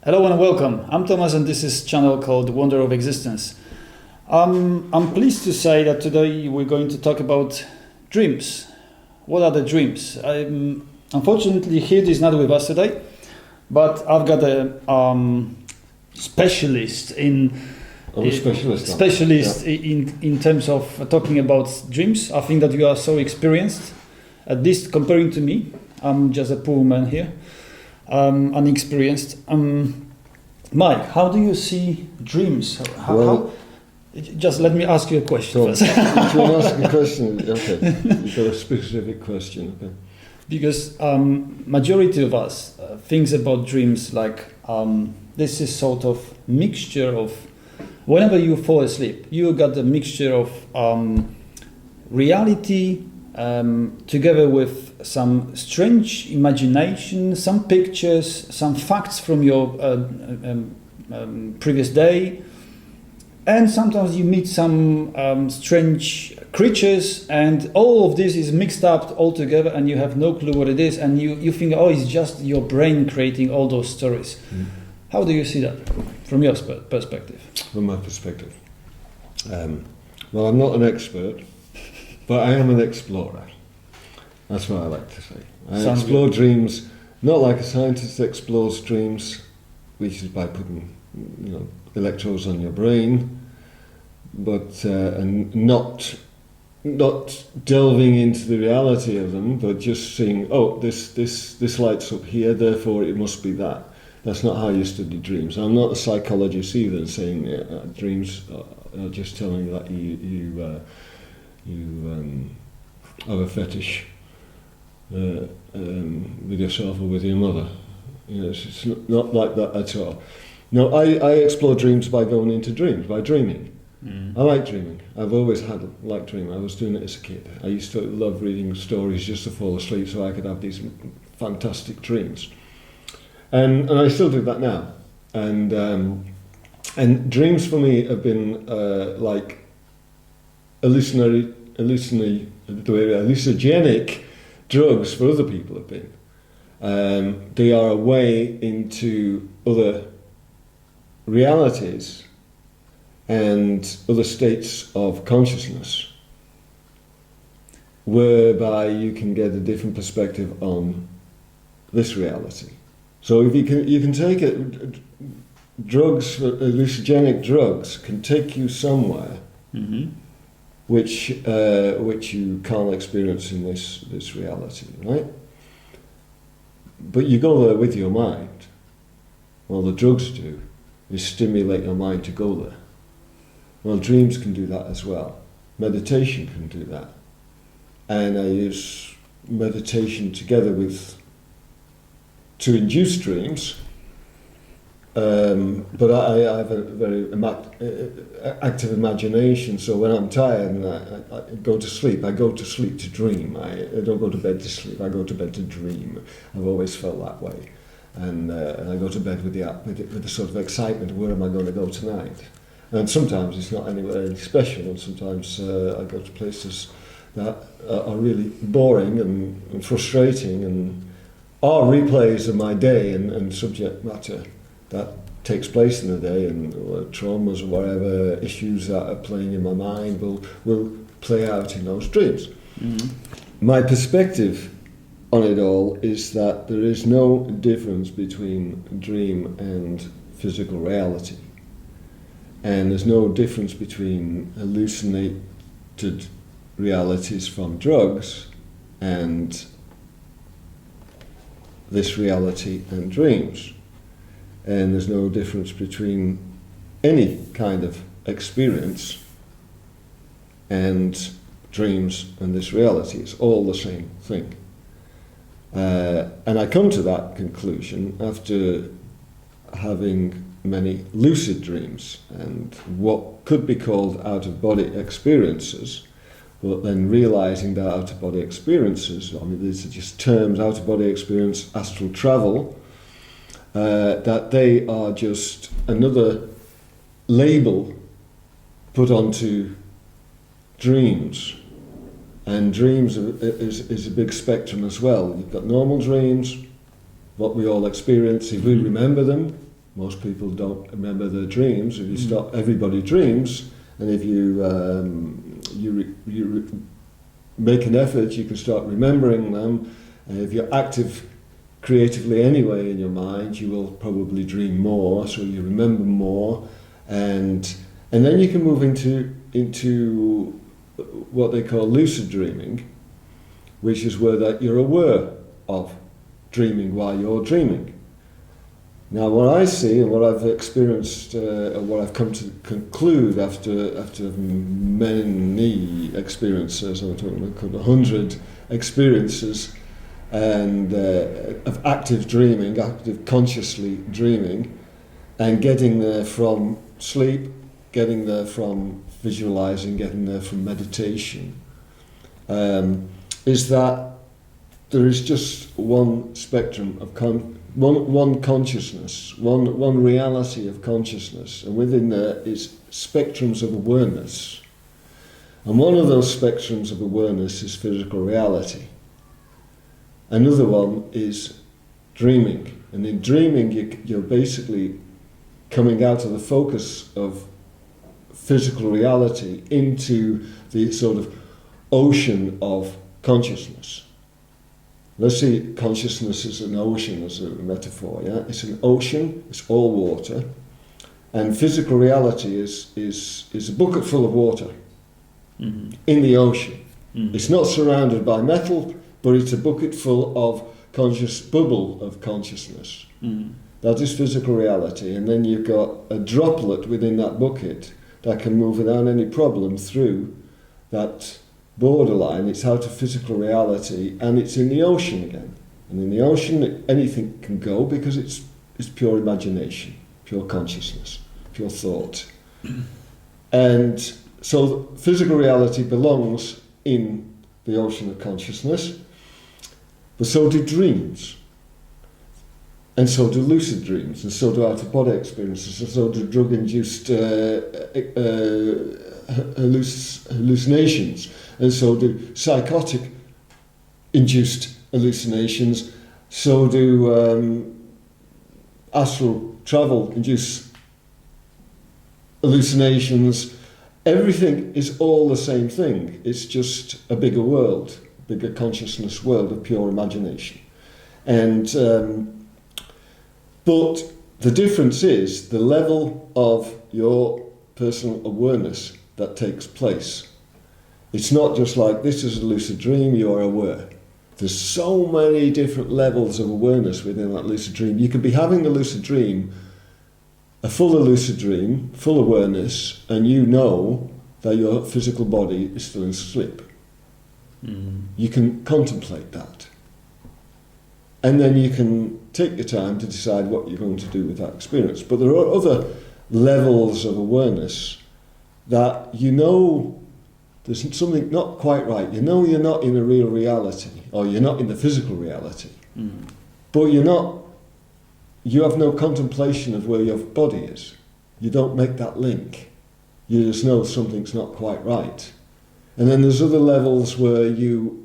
Hello and welcome. I'm Thomas and this is a channel called Wonder of Existence. I'm pleased to say that today we're going to talk about dreams. What are the dreams? Unfortunately, Hirt is not with us today, but I've got a specialist in in terms of talking about dreams. I think that you are so experienced, at least comparing to me. I'm just a poor man here. Unexperienced. Mike, how do you see dreams? Just let me ask you a question first. If you want to ask a question, okay. You've got a specific question, okay. Because majority of us thinks about dreams like this is sort of mixture of, whenever you fall asleep, you got a mixture of reality together with some strange imagination, some pictures, some facts from your previous day, and sometimes you meet some strange creatures, and all of this is mixed up all together, and you have no clue what it is, and you think, oh, it's just your brain creating all those stories. How do you see that from your perspective? From my perspective, well, I'm not an expert, but I am an explorer. That's what I like to say. I explore dreams, not like a scientist explores dreams, which is by putting, electrodes on your brain, but and not delving into the reality of them, but just seeing, oh, this lights up here, therefore it must be that. That's not how you study dreams. I'm not a psychologist either, saying dreams are just telling you that you have a fetish with yourself or with your mother. It's not like that at all. No, I explore dreams by going into dreams, by dreaming. I like dreaming. I've always liked dreaming. I was doing it as a kid. I used to love reading stories just to fall asleep so I could have these fantastic dreams. And I still do that now. And dreams for me have been like hallucinogenic drugs for other people have been. They are a way into other realities and other states of consciousness, whereby you can get a different perspective on this reality. So if you can take it, drugs, hallucinogenic drugs, can take you somewhere. Which you can't experience in this reality, right? But you go there with your mind. Well, the drugs do is stimulate your mind to go there. Well, dreams can do that as well. Meditation can do that. And I use meditation together to induce dreams. But I have a very active imagination, so when I'm tired and I go to sleep, I go to sleep to dream. I don't go to bed to sleep, I go to bed to dream. I've always felt that way. And I go to bed with the sort of excitement of where am I going to go tonight. And sometimes it's not anywhere special, and sometimes I go to places that are really boring and frustrating and are replays of my day and subject matter that takes place in the day, and traumas or whatever issues that are playing in my mind will play out in those dreams. My perspective on it all is that there is no difference between dream and physical reality. And there's no difference between hallucinated realities from drugs and this reality and dreams. And there's no difference between any kind of experience and dreams and this reality. It's all the same thing. And I come to that conclusion after having many lucid dreams and what could be called out-of-body experiences, but then realizing that out-of-body experiences, I mean, these are just terms, out-of-body experience, astral travel, that they are just another label put onto dreams. And dreams is a big spectrum as well. You've got normal dreams, what we all experience if we remember them, Most people don't remember their dreams. If you stop, everybody dreams, and if you make an effort, you can start remembering them. And if you're active creatively anyway in your mind, you will probably dream more, so you remember more, and then you can move into what they call lucid dreaming, which is where that you're aware of dreaming while you're dreaming. Now, what I see and what I've experienced, and what I've come to conclude after many experiences, I'm talking about 100 experiences, and of active dreaming, active consciously dreaming, and getting there from sleep, getting there from visualizing, getting there from meditation, is that there is just one spectrum of one consciousness, one reality of consciousness, and within there is spectrums of awareness. And one of those spectrums of awareness is physical reality. Another one is dreaming. And in dreaming, you're basically coming out of the focus of physical reality into the sort of ocean of consciousness. Let's see consciousness as an ocean, as a metaphor. Yeah, it's an ocean. It's all water, and physical reality is a bucket full of water in the ocean. It's not surrounded by metal, but it's a bucket full of bubble of consciousness. That is physical reality, and then you've got a droplet within that bucket that can move without any problem through that borderline. It's out of physical reality, and it's in the ocean again. And in the ocean, anything can go because it's pure imagination, pure consciousness, pure thought. And so physical reality belongs in the ocean of consciousness, but so do dreams. And so do lucid dreams, and so do out-of-body experiences, and so do drug-induced hallucinations, and so do psychotic-induced hallucinations, so do astral travel-induced hallucinations. Everything is all the same thing. It's just a bigger world, bigger consciousness world of pure imagination. And but the difference is the level of your personal awareness that takes place. It's not just like, this is a lucid dream, you are aware. There's so many different levels of awareness within that lucid dream. You could be having a lucid dream, a full lucid dream, full awareness, and you know that your physical body is still in sleep. You can contemplate that. And then you can take your time to decide what you're going to do with that experience. But there are other levels of awareness that you know there's something not quite right. You know you're not in a real reality, or you're not in the physical reality. But you have no contemplation of where your body is. You don't make that link. You just know something's not quite right. And then there's other levels where you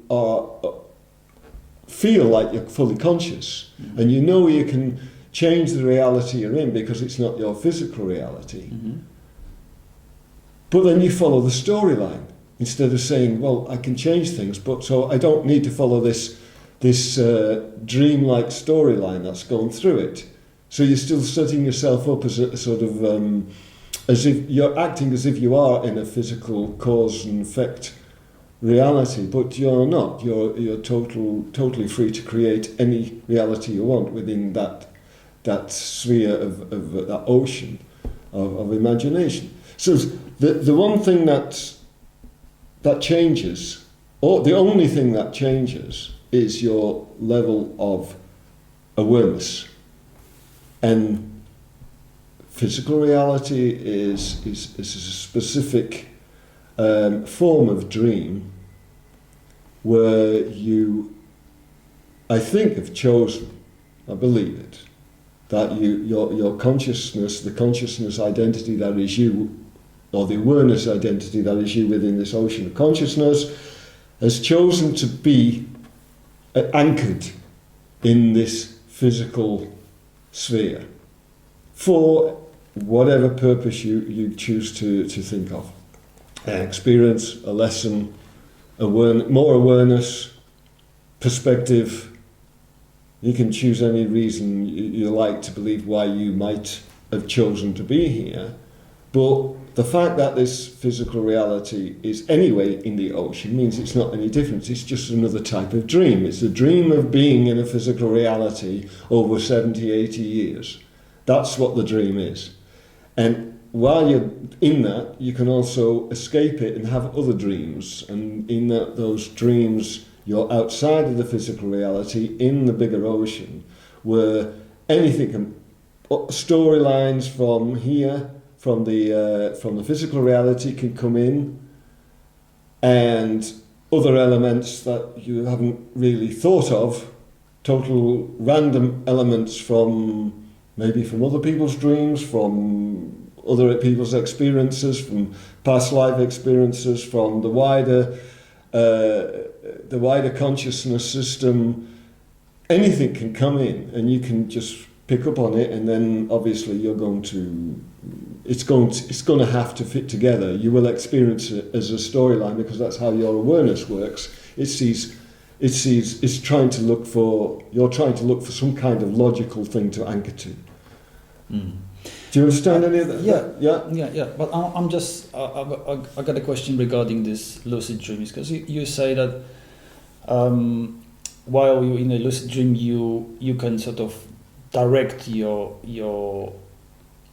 feel like you're fully conscious, and you know you can change the reality you're in because it's not your physical reality. But then you follow the storyline instead of saying, well, I can change things, but so I don't need to follow this dreamlike storyline that's going through it. So you're still setting yourself up as a sort of as if you're acting as if you are in a physical cause and effect reality, but you're not. You're totally free to create any reality you want within that sphere of that ocean of imagination. So the one thing that changes, or the only thing that changes, is your level of awareness. And physical reality is a specific form of dream where you, I think, have chosen, I believe it, that your consciousness, the consciousness identity that is you, or the awareness identity that is you within this ocean of consciousness, has chosen to be anchored in this physical sphere. for whatever purpose you choose to think of. An experience, a lesson, more awareness, perspective. You can choose any reason you like to believe why you might have chosen to be here, but the fact that this physical reality is anyway in the ocean means it's not any different. It's just another type of dream. It's a dream of being in a physical reality over 70, 80 years. That's what the dream is. And while you're in that, you can also escape it and have other dreams. And in those dreams, you're outside of the physical reality, in the bigger ocean, where anything can, storylines from here, from the physical reality can come in, and other elements that you haven't really thought of, total random elements from maybe from other people's dreams, from other people's experiences, from past life experiences, from the wider consciousness system. Anything can come in, and you can just pick up on it, and then obviously it's going to have to fit together. You will experience it as a storyline because that's how your awareness works. You're trying to look for some kind of logical thing to anchor to. Mm. Do you understand any of that? Yeah. But I'm just I got a question regarding this lucid dreams, because you say that while you're in a lucid dream, you can sort of direct your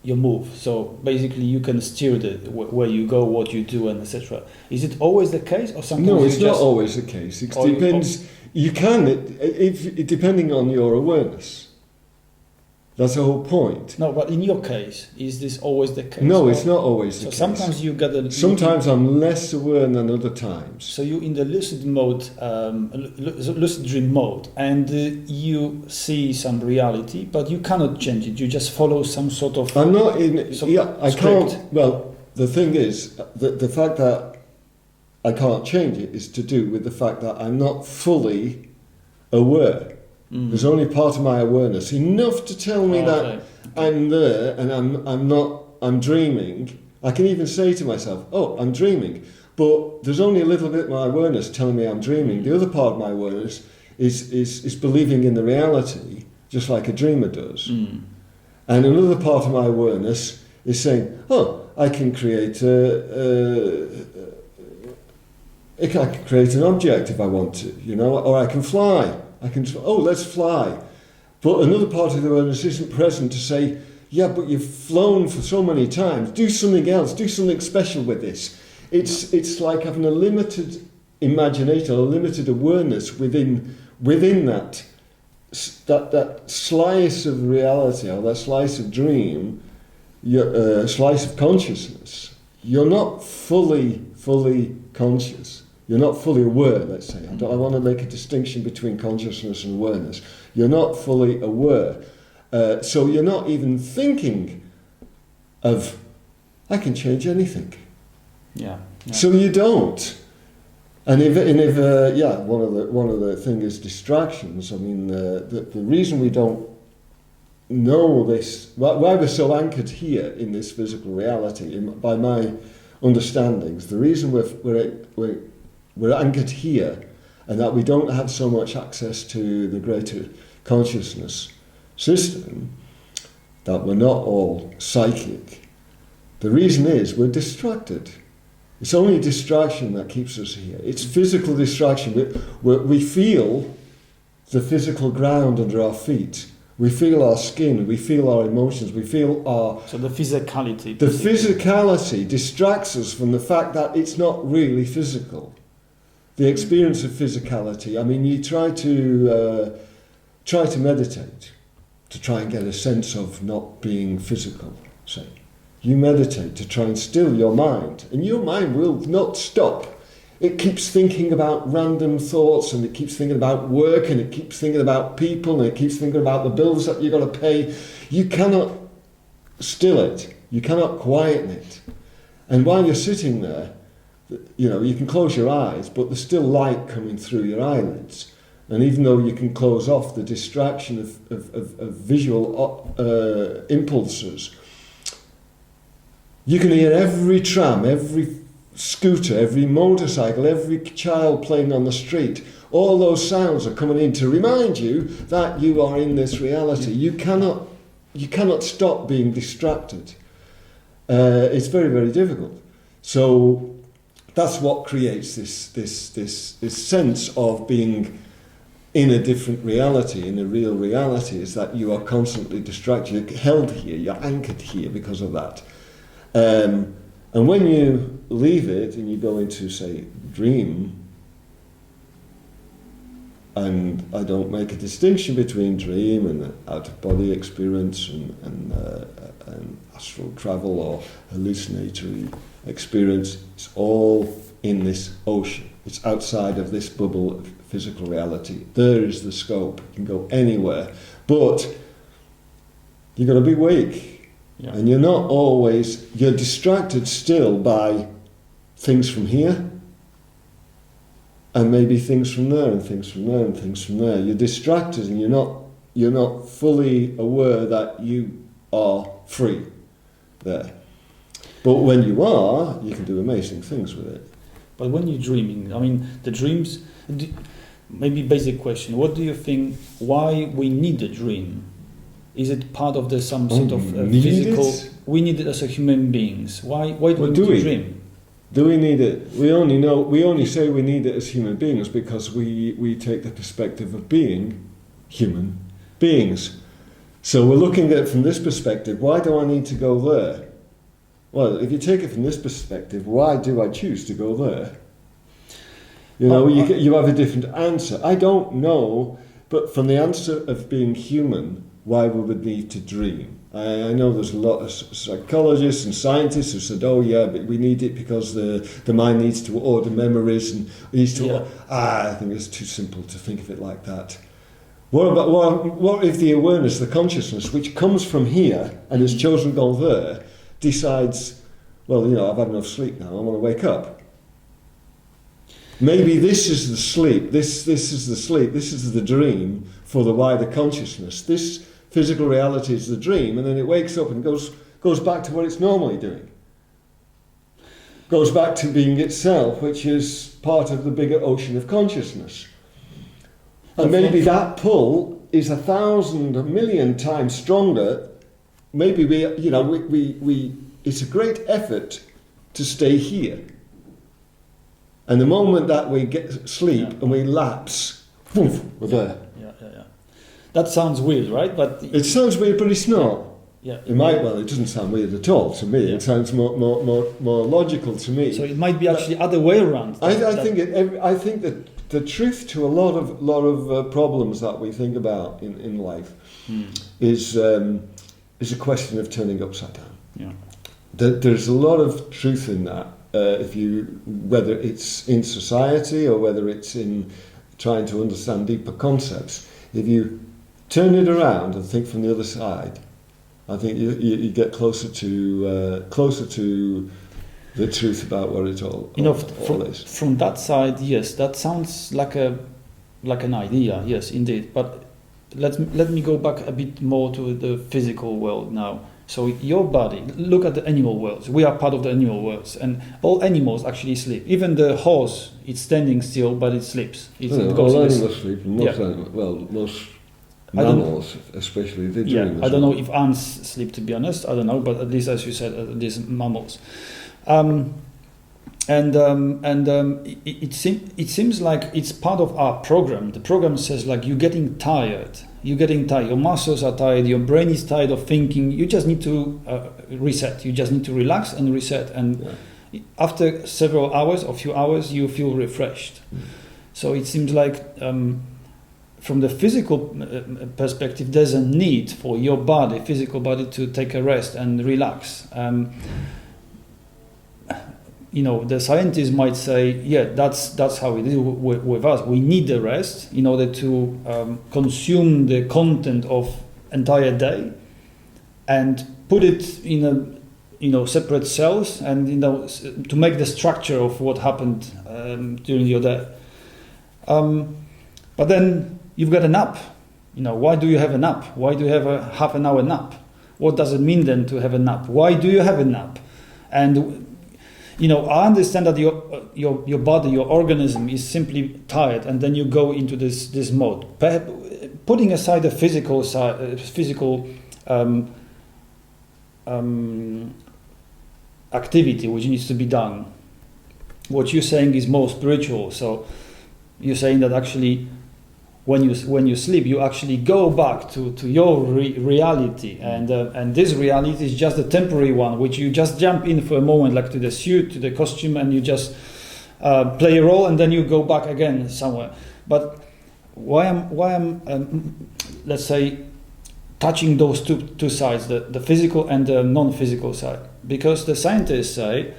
move. So basically, you can steer where you go, what you do, and etc. Is it always the case, or sometimes? No, it's not always the case. It depends. You can, it depending on your awareness. That's the whole point. No, but in your case, is this always the case? No, it's not always the case. Sometimes you get a... Sometimes I'm less aware than other times. So you're in the lucid mode, lucid dream mode, and you see some reality, but you cannot change it. You just follow some sort of... I'm not in... I script. can't... Well, the thing is, the fact that I can't change it is to do with the fact that I'm not fully aware. Mm. There's only part of my awareness, enough to tell me that okay. I'm there and I'm dreaming. I can even say to myself, oh, I'm dreaming. But there's only a little bit of my awareness telling me I'm dreaming. The other part of my awareness is believing in the reality, just like a dreamer does. Mm. And another part of my awareness is saying, oh, I can create I can create an object if I want to, or I can fly. Let's fly. But another part of the awareness isn't present to say, yeah, but you've flown for so many times. Do something else. Do something special with this. It's like having a limited imagination, a limited awareness within that slice of reality or that slice of dream, slice of consciousness. You're not fully conscious. You're not fully aware, let's say. I want to make a distinction between consciousness and awareness. You're not fully aware. So you're not even thinking of, I can change anything. Yeah. So you don't. And one of the things is distractions. I mean, the reason we don't know this, why we're so anchored here in this physical reality, by my understandings, the reason we're anchored here and that we don't have so much access to the greater consciousness system, that we're not all psychic. The reason is we're distracted. It's only distraction that keeps us here. It's physical distraction. We feel the physical ground under our feet. We feel our skin, we feel our emotions, we feel our... So the physicality. The physicality distracts us from the fact that it's not really physical. The experience of physicality, I mean, you try to meditate, to try and get a sense of not being physical, say. You meditate to try and still your mind, and your mind will not stop. It keeps thinking about random thoughts, and it keeps thinking about work, and it keeps thinking about people, and it keeps thinking about the bills that you've got to pay. You cannot still it. You cannot quieten it. And while you're sitting there, you can close your eyes, but there's still light coming through your eyelids. And even though you can close off the distraction of visual impulses, you can hear every tram, every scooter, every motorcycle, every child playing on the street. All those sounds are coming in to remind you that you are in this reality. You cannot stop being distracted. It's very, very difficult. So that's what creates this sense of being in a different reality, in a real reality, is that you are constantly distracted. You're held here, you're anchored here because of that. And when you leave it and you go into, say, dream, and I don't make a distinction between dream and out-of-body experience and astral travel or hallucinatory experience. It's all in this ocean. It's outside of this bubble of physical reality. There is the scope. You can go anywhere. But you've got to be awake. Yeah. And you're not always... You're distracted still by things from here, and maybe things from there, and things from there, and things from there. You're distracted, and you're not fully aware that you are free there. But when you are, you can do amazing things with it. But when you're dreaming, I mean, the dreams, maybe basic question, what do you think, why we need a dream? Is it part of some sort of physical... We need it as a human beings. Why do we need to dream? Do we need it? We only say we need it as human beings because we take the perspective of being human beings. So we're looking at it from this perspective. Why do I need to go there? Well, if you take it from this perspective, why do I choose to go there? You know, you have a different answer. I don't know, but from the answer of being human, why we would need to dream. I know there's a lot of psychologists and scientists who said, oh yeah, but we need it because the mind needs to order memories and needs to... Yeah. I think it's too simple to think of it like that. What if the awareness, the consciousness, which comes from here and has chosen to go there, decides, well, you know, I've had enough sleep now, I want to wake up. Maybe this is the sleep, this is the sleep, this is the dream for the wider consciousness. This physical reality is the dream, and then it wakes up and goes back to what it's normally doing. Goes back to being itself, which is part of the bigger ocean of consciousness. And maybe that pull is 1,000, 1,000,000 times stronger. Maybe we it's a great effort to stay here. And the moment that we get sleep and we lapse, poof, we're there. Yeah. That sounds weird, right? But it sounds weird, but it's not. Yeah. It doesn't sound weird at all to me. Yeah. It sounds more logical to me. So it might be actually other way around. I think that the truth to a lot of problems that we think about in life is a question of turning upside down. Yeah. There's a lot of truth in that. Whether it's in society or whether it's in trying to understand deeper concepts, if you turn it around and think from the other side, I think you get closer to the truth about what it all is. From that side, yes, that sounds like an idea, yes, indeed. But let me go back a bit more to the physical world now. So your body, look at the animal world. We are part of the animal world, and all animals actually sleep. Even the horse, it's standing still, but it sleeps. All animals sleep. Most mammals, especially, they dream. I don't know if ants sleep, to be honest. I don't know, but at least, as you said, these mammals. It seems like it's part of our program. The program says like you're getting tired. Your muscles are tired. Your brain is tired of thinking. You just need to reset. You just need to relax and reset. And after several hours or few hours, you feel refreshed. So it seems like from the physical perspective, there's a need for your physical body, to take a rest and relax. The scientists might say, yeah, that's how it is with us. We need the rest in order to consume the content of entire day and put it in separate cells and to make the structure of what happened during your day. But then you've got a nap. Why do you have a nap? Why do you have a half an hour nap? What does it mean then to have a nap? Why do you have a nap? And I understand that your body, your organism is simply tired, and then you go into this mode. Putting aside the physical activity which needs to be done, what you're saying is more spiritual. So you're saying that actually, when you sleep, you actually go back to your reality, and this reality is just a temporary one, which you just jump in for a moment, like to the suit, to the costume, and you just play a role, and then you go back again somewhere. But why I'm let's say touching those two sides, the physical and the non-physical side, because the scientists say.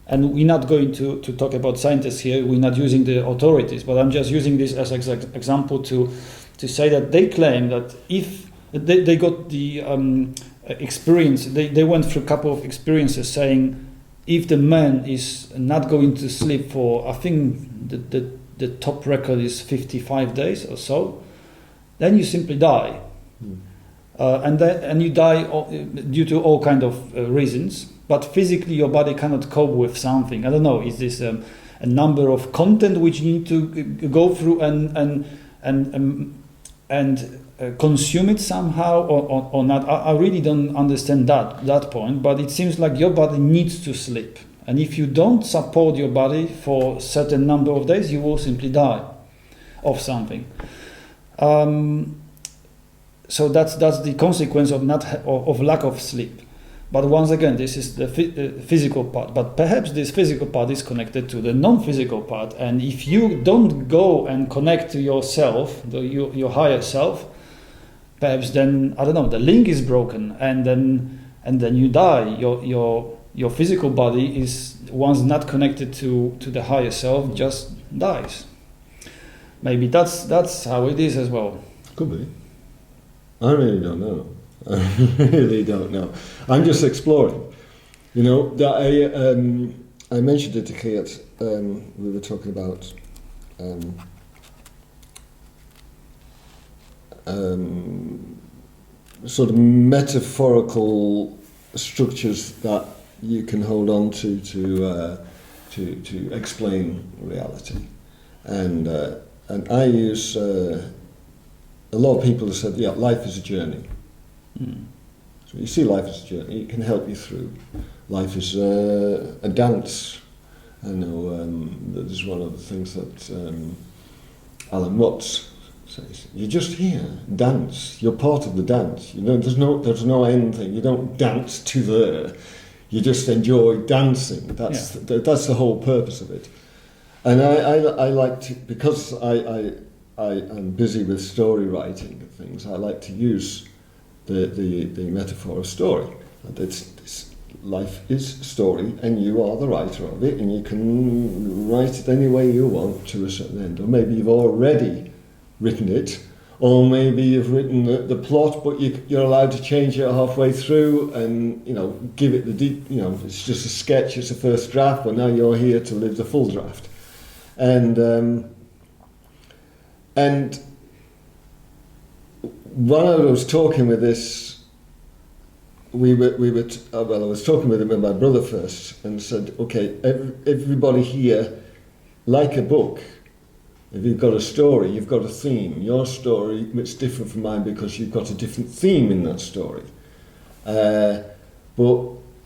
And we're not going to talk about scientists here, we're not using the authorities, but I'm just using this as an example to say that they claim that if they got the experience, they went through a couple of experiences saying if the man is not going to sleep for, I think the top record is 55 days or so, then you simply die. And you die due to all kind of reasons. But physically, your body cannot cope with something. I don't know. Is this a number of content which you need to go through and consume it somehow or not? I really don't understand that point. But it seems like your body needs to sleep, and if you don't support your body for a certain number of days, you will simply die of something. So that's the consequence of lack of sleep. But once again, this is the physical part. But perhaps this physical part is connected to the non-physical part. And if you don't go and connect to yourself, your higher self, perhaps then, I don't know, the link is broken, and then you die. Your physical body is, once not connected to the higher self, just dies. Maybe that's how it is as well. Could be. I really don't know. I really don't know. I'm just exploring. I mentioned it to Geert. We were talking about sort of metaphorical structures that you can hold on to explain reality, and I use a lot of people have said, yeah, life is a journey. So you see life as a journey, it can help you through. Life is a dance. I know that is one of the things that Alan Watts says. You're just here, dance. You're part of the dance. There's no end thing. You don't dance to there. You just enjoy dancing. That's the whole purpose of it. And I like to, because I am busy with story writing and things, I like to use the metaphor of story. Life is story, and you are the writer of it, and you can write it any way you want to a certain end. Or maybe you've already written it, or maybe you've written the plot, but you're allowed to change it halfway through, and give it it's just a sketch, it's a first draft, but now you're here to live the full draft, and when I was talking with this, I was talking with him and my brother first, and said, okay, everybody here, like a book, if you've got a story, you've got a theme. Your story is different from mine because you've got a different theme in that story. But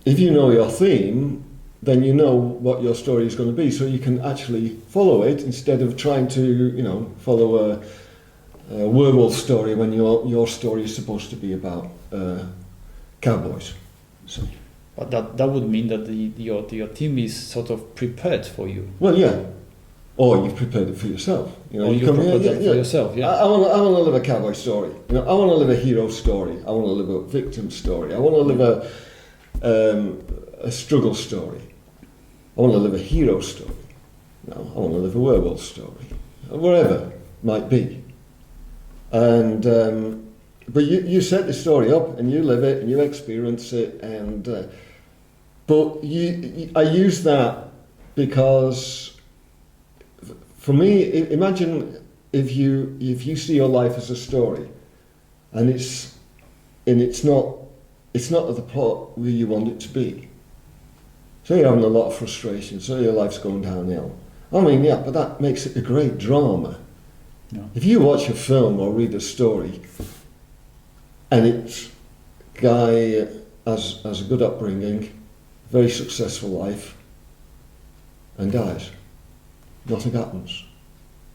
if you know your theme, then you know what your story is going to be, so you can actually follow it instead of trying to, follow a werewolf story when your story is supposed to be about cowboys. So. But that would mean that your team is sort of prepared for you. Well, yeah. Or you've prepared it for yourself. Or you prepared it for yourself, yeah. I want to live a cowboy story. I want to live a hero story. I want to live a victim story. I want to live a struggle story. I want to live a hero story. No, I want to live a werewolf story. Wherever it might be. And but you set the story up and you live it and you experience it, and but I use that because for me, imagine if you see your life as a story, and it's not at the plot where you want it to be. So you're having a lot of frustration. So your life's going downhill. I mean, yeah, but that makes it a great drama. Yeah. If you watch a film or read a story, and it's a guy has a good upbringing, very successful life, and dies, nothing happens.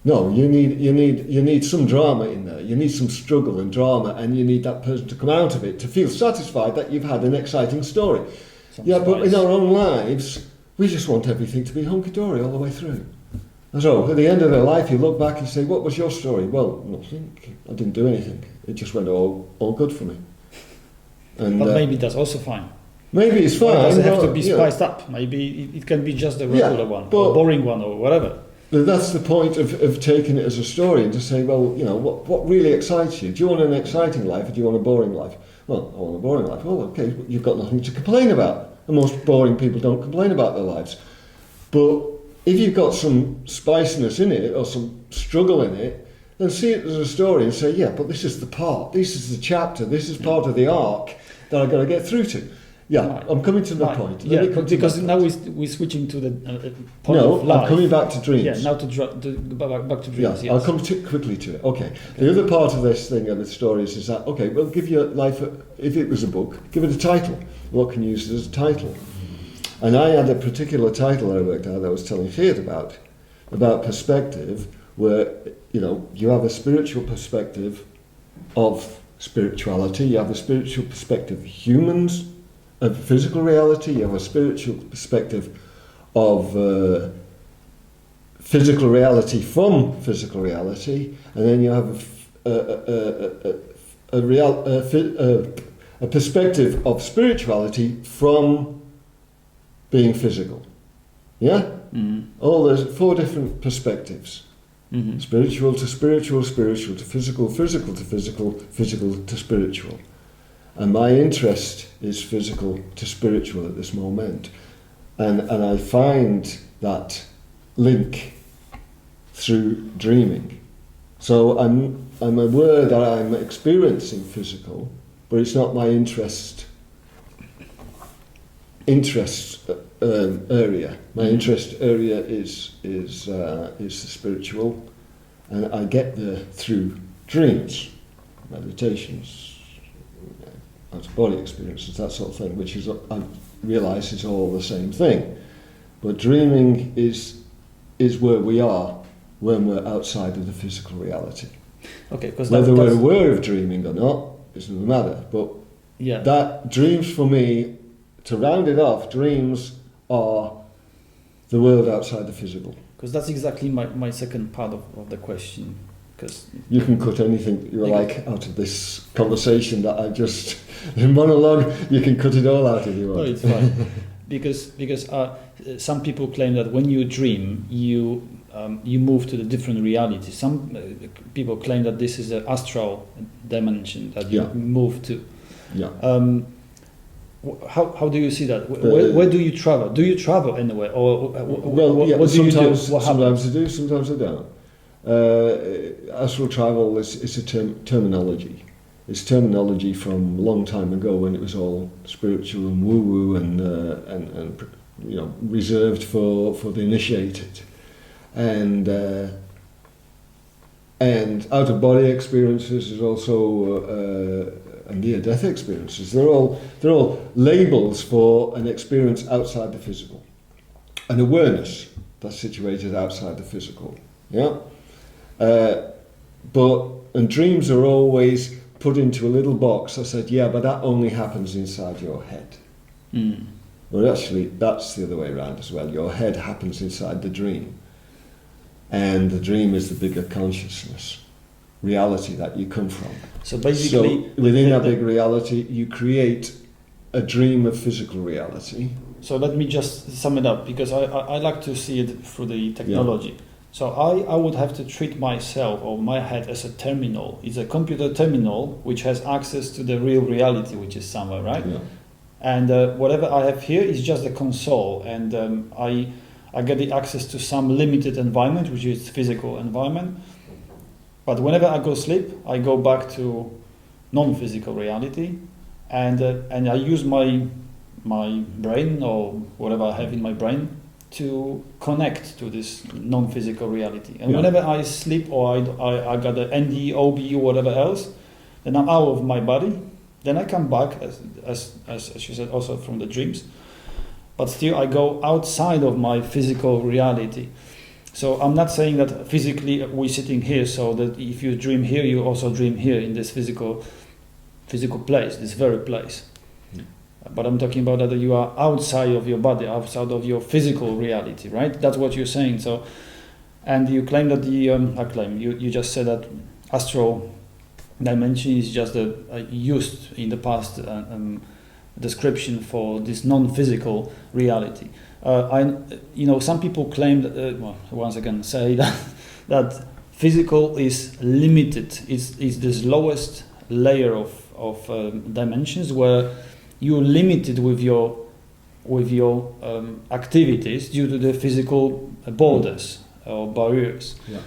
No, you need some drama in there. You need some struggle and drama, and you need that person to come out of it to feel satisfied that you've had an exciting story. But in our own lives, we just want everything to be hunky-dory all the way through. And so, at the end of their life, you look back and say, what was your story? Well, nothing. I didn't do anything. It just went all good for me. And, but maybe that's also fine. Maybe it's fine. Or does it have to be spiced up? Maybe it can be just a regular one, or a boring one, or whatever. But that's the point of taking it as a story and to say, well, what really excites you? Do you want an exciting life or do you want a boring life? Well, I want a boring life. Well, okay, you've got nothing to complain about. And most boring people don't complain about their lives. But if you've got some spiciness in it or some struggle in it, then see it as a story and say, yeah, but this is the part, this is the chapter, this is part of the arc that I've got to get through to. Yeah, right. I'm coming to the point. Yeah, because now we're switching to the point of life. No, I'm coming back to dreams. Yeah, now back to dreams. Yeah, yes. I'll come quickly to it. Okay. The other part of this thing of the stories is that, okay, well, give your life, if it was a book, give it a title. What can you use it as a title? And I had a particular title I worked out that I was telling Geert about perspective, where, you have a spiritual perspective of spirituality, you have a spiritual perspective of humans, of physical reality, you have a spiritual perspective of physical reality from physical reality, and then you have a perspective of spirituality from being physical. Yeah? Mm-hmm. All those 4 different perspectives. Mm-hmm. Spiritual to spiritual, spiritual to physical, physical to physical, physical to spiritual. And my interest is physical to spiritual at this moment. And I find that link through dreaming. So I'm aware that I'm experiencing physical, but it's not my interest area. My interest area is the spiritual, and I get there through dreams, meditations, out-of-body experiences, that sort of thing, which is, I realise, is all the same thing. But dreaming is where we are when we're outside of the physical reality. Okay, because whether we're aware of dreaming or not doesn't matter. But that dreams for me, to round it off, dreams are the world outside the physical. Because that's exactly my second part of the question. Because you can cut anything you like out of this conversation that I just monologue. You can cut it all out if you want. No, it's fine. because some people claim that when you dream, you move to the different reality. Some people claim that this is an astral dimension that you move to. Yeah. How do you see that? Where do you travel? Do you travel anywhere, or what do you do? Sometimes I do, sometimes I don't. Astral travel is a terminology. It's terminology from a long time ago when it was all spiritual and woo-woo and reserved for the initiated, and out-of-body experiences is also and near-death experiences. They're all labels for an experience outside the physical, an awareness that's situated outside the physical. Yeah. And dreams are always put into a little box. I said, yeah, but that only happens inside your head. Mm. Well, actually, that's the other way around as well. Your head happens inside the dream. And the dream is the bigger consciousness, reality that you come from. So basically... So within that big reality, you create a dream of physical reality. So let me just sum it up, because I like to see it through the technology. Yeah. So I would have to treat myself or my head as a terminal. It's a computer terminal which has access to the real reality, which is somewhere, right? Yeah. And whatever I have here is just a console, and I get the access to some limited environment, which is physical environment. But whenever I go sleep, I go back to non-physical reality, and I use my brain or whatever I have in my brain to connect to this non-physical reality. And whenever I sleep or I got an ND, OB, or whatever else, then I'm out of my body. Then I come back, as you said, also from the dreams. But still, I go outside of my physical reality. So I'm not saying that physically we're sitting here, so that if you dream here, you also dream here in this physical place, this very place. But I'm talking about that you are outside of your body, outside of your physical reality, right? That's what you're saying. So, and you claim that you just said that astral dimension is just a used in the past description for this non-physical reality. Some people claim that, once again, say that physical is limited. Is this lowest layer of dimensions where you're limited with your activities due to the physical borders or barriers. Yeah.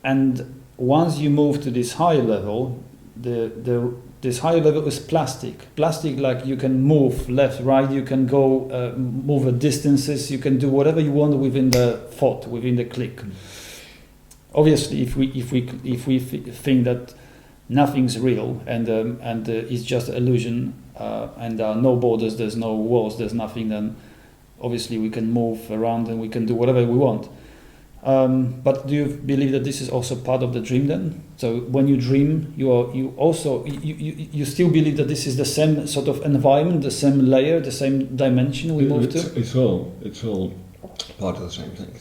And once you move to this higher level, this higher level is plastic. Plastic, like you can move left, right. You can go move at distances. You can do whatever you want within the thought, within the click. Obviously, if we think that nothing's real and it's just illusion, and there are no borders, there's no walls, there's nothing, then obviously we can move around and we can do whatever we want. But do you believe that this is also part of the dream then? So when you dream, you still believe that this is the same sort of environment, the same layer, the same dimension we move to? It's all part of the same thing.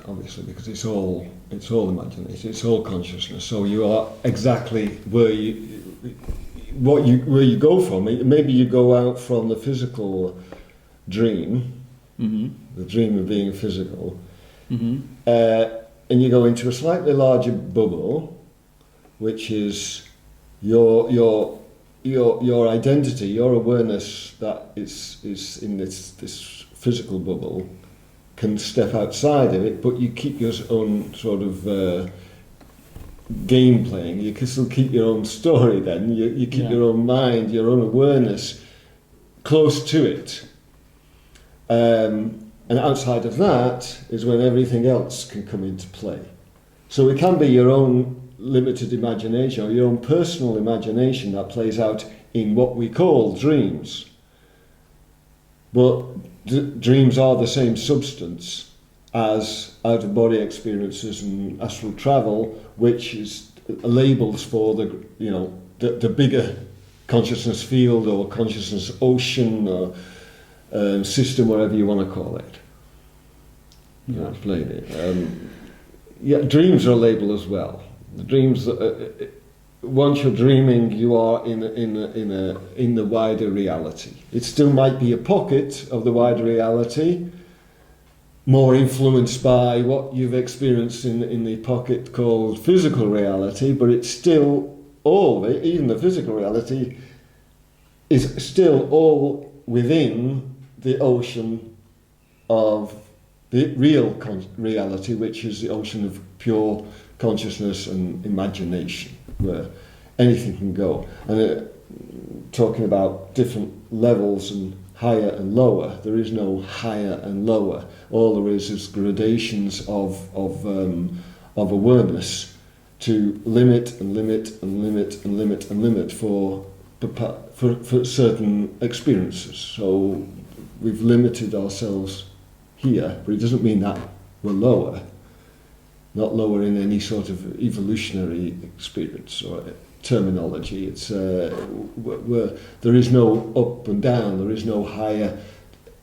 Obviously, because it's all imagination, it's all consciousness. So you are exactly where you go from. Maybe you go out from the physical dream, the dream of being physical. And you go into a slightly larger bubble, which is your identity, your awareness that is in this physical bubble, can step outside of it, but you keep your own sort of game playing. You can still keep your own story. Then you keep your own mind, your own awareness close to it. And outside of that is when everything else can come into play. So it can be your own limited imagination or your own personal imagination that plays out in what we call dreams. But dreams are the same substance as out-of-body experiences and astral travel, which is labels for the bigger consciousness field or consciousness ocean or system, whatever you want to call it. Explain it. Dreams are a label as well. The dreams. Once you're dreaming, you are in the wider reality. It still might be a pocket of the wider reality, more influenced by what you've experienced in the pocket called physical reality, but it's still all of it, even the physical reality, is still all within the ocean of the real reality, which is the ocean of pure consciousness and imagination, where anything can go. And talking about different levels and higher and lower, there is no higher and lower. All there is gradations of awareness to limit and limit and limit and limit and limit for certain experiences. So we've limited ourselves here, but it doesn't mean that we're lower. Not lower in any sort of evolutionary experience or terminology. It's there is no up and down. There is no higher.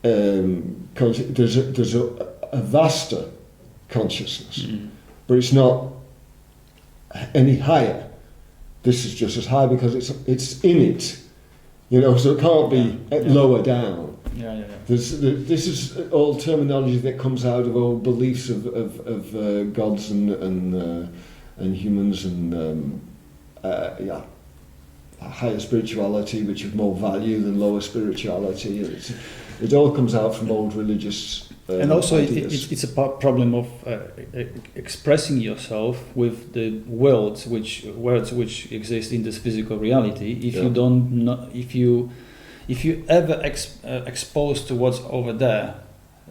There's a vaster consciousness, but it's not any higher. This is just as high because it's in it, So it can't be lower down. This is all terminology that comes out of old beliefs of gods and humans and higher spirituality, which have more value than lower spirituality. It all comes out from old religious and also ideas. it's a problem of expressing yourself with the words which exist in this physical reality. If you don't know, if you ever exposed to what's over there,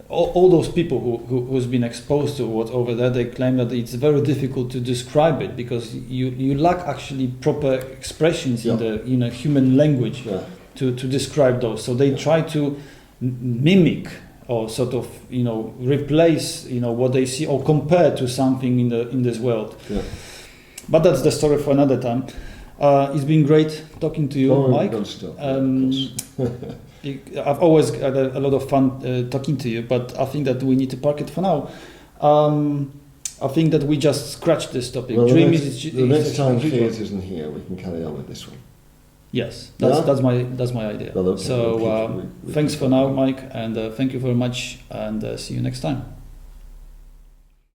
all those people who's been exposed to what's over there, they claim that it's very difficult to describe it because you lack actually proper expressions in the human language to describe those. So they try to mimic or sort of replace what they see or compare to something in this world. But that's the story for another time. It's been great talking to you, Mike. Good stuff, I've always had a lot of fun talking to you, but I think that we need to park it for now. I think that we just scratched this topic. Well, Dream the next time Fiat isn't here, we can carry on with this one. Yes, that's my idea. Well, okay, so thanks for now, Mike, and thank you very much, and see you next time.